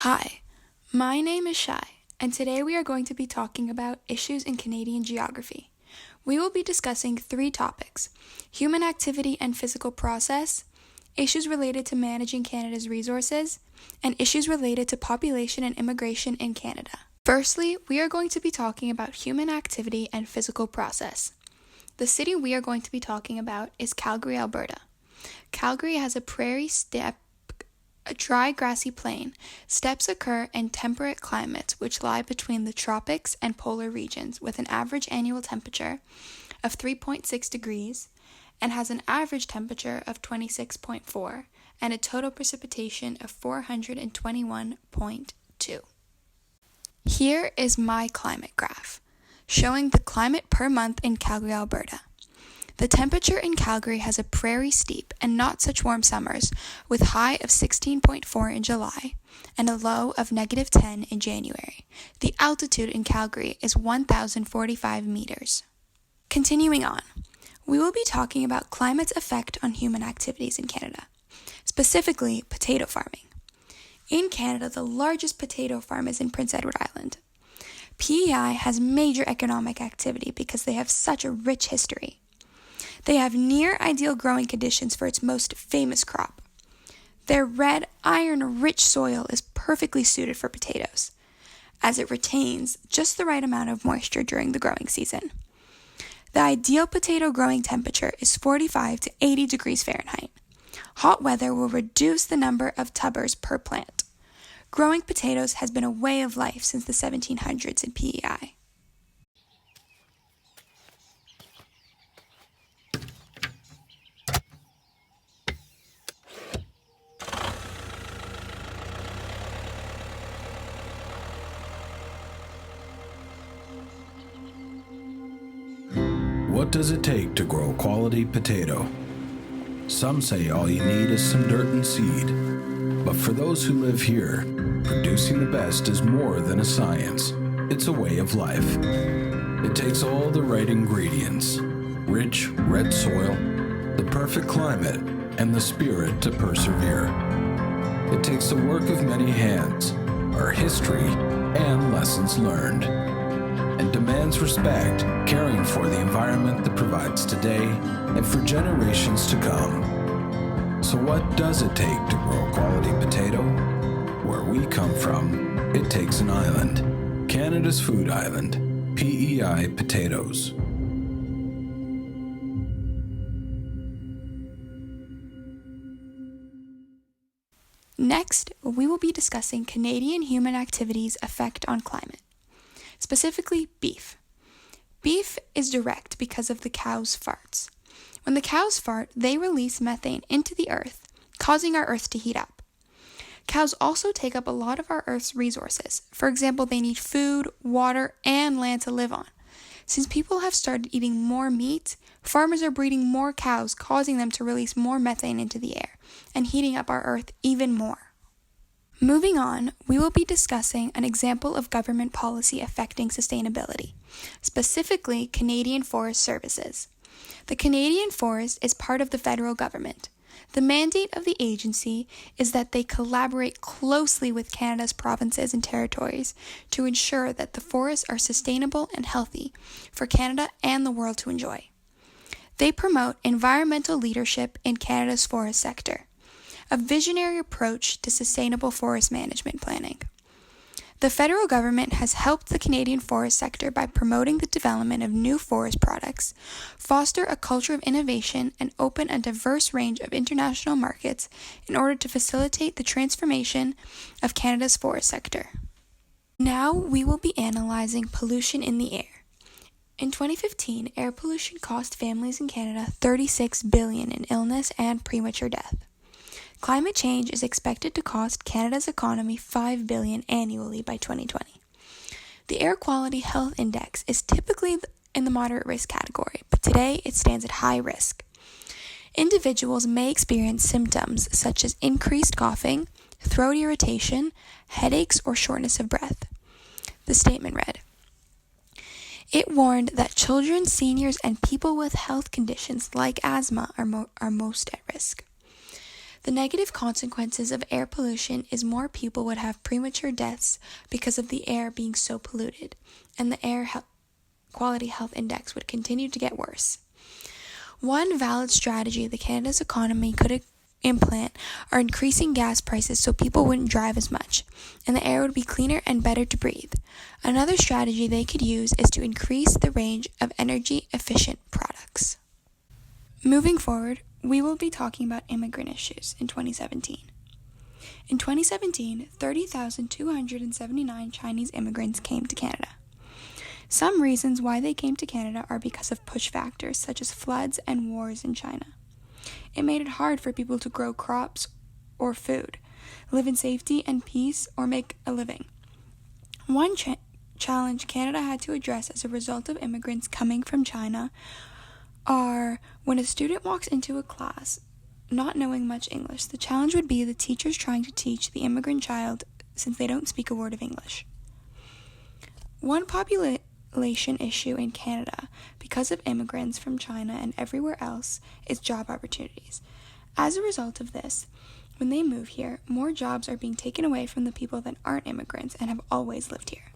Hi, my name is Shai, and today we are going to be talking about issues in Canadian geography. We will be discussing three topics: human activity and physical process, issues related to managing Canada's resources, and issues related to population and immigration in Canada. Firstly, we are going to be talking about human activity and physical process. The city we are going to be talking about is Calgary, Alberta. Calgary has a a dry grassy plain. Steppes occur in temperate climates which lie between the tropics and polar regions, with an average annual temperature of 3.6 degrees and has an average temperature of 26.4 and a total precipitation of 421.2. Here is my climate graph, showing the climate per month in Calgary, Alberta. The temperature in Calgary has a prairie steep and not such warm summers, with high of 16.4 in July and a low of -10 in January. The altitude in Calgary is 1,045 meters. Continuing on, we will be talking about climate's effect on human activities in Canada, specifically potato farming. In Canada, the largest potato farm is in Prince Edward Island. PEI has major economic activity because they have such a rich history. They have near-ideal growing conditions for its most famous crop. Their red, iron-rich soil is perfectly suited for potatoes, as it retains just the right amount of moisture during the growing season. The ideal potato growing temperature is 45 to 80 degrees Fahrenheit. Hot weather will reduce the number of tubers per plant. Growing potatoes has been a way of life since the 1700s in PEI. What does it take to grow a quality potato? Some say all you need is some dirt and seed. But for those who live here, producing the best is more than a science. It's a way of life. It takes all the right ingredients: rich, red soil, the perfect climate, and the spirit to persevere. It takes the work of many hands, our history, and lessons learned, and demands respect, caring for the environment that provides today and for generations to come. So what does it take to grow a quality potato? Where we come from, it takes an island. Canada's food island, PEI potatoes. Next, we will be discussing Canadian human activities' effect on climate. Specifically, beef. Beef is direct because of the cow's farts. When the cows fart, they release methane into the earth, causing our earth to heat up. Cows also take up a lot of our earth's resources. For example, they need food, water, and land to live on. Since people have started eating more meat, farmers are breeding more cows, causing them to release more methane into the air and heating up our earth even more. Moving on, we will be discussing an example of government policy affecting sustainability, specifically Canadian Forest Services. The Canadian Forest is part of the federal government. The mandate of the agency is that they collaborate closely with Canada's provinces and territories to ensure that the forests are sustainable and healthy for Canada and the world to enjoy. They promote environmental leadership in Canada's forest sector, a visionary approach to sustainable forest management planning. The federal government has helped the Canadian forest sector by promoting the development of new forest products, foster a culture of innovation, and open a diverse range of international markets in order to facilitate the transformation of Canada's forest sector. Now we will be analyzing pollution in the air. In 2015, air pollution cost families in Canada $36 billion in illness and premature death. Climate change is expected to cost Canada's economy $5 billion annually by 2020. The Air Quality Health Index is typically in the moderate risk category, but today it stands at high risk. Individuals may experience symptoms such as increased coughing, throat irritation, headaches, or shortness of breath. The statement read, it warned that children, seniors, and people with health conditions like asthma are most at risk. The negative consequences of air pollution is more people would have premature deaths because of the air being so polluted, and the air quality health index would continue to get worse. One valid strategy the Canada's economy could implant are increasing gas prices so people wouldn't drive as much, and the air would be cleaner and better to breathe. Another strategy they could use is to increase the range of energy-efficient products. Moving forward, we will be talking about immigrant issues in 2017. In 2017, 30,279 Chinese immigrants came to Canada. Some reasons why they came to Canada are because of push factors such as floods and wars in China. It made it hard for people to grow crops or food, live in safety and peace, or make a living. One challenge Canada had to address as a result of immigrants coming from China are when a student walks into a class not knowing much English, the challenge would be the teachers trying to teach the immigrant child since they don't speak a word of English. One population issue in Canada because of immigrants from China and everywhere else is job opportunities. As a result of this, when they move here, more jobs are being taken away from the people that aren't immigrants and have always lived here.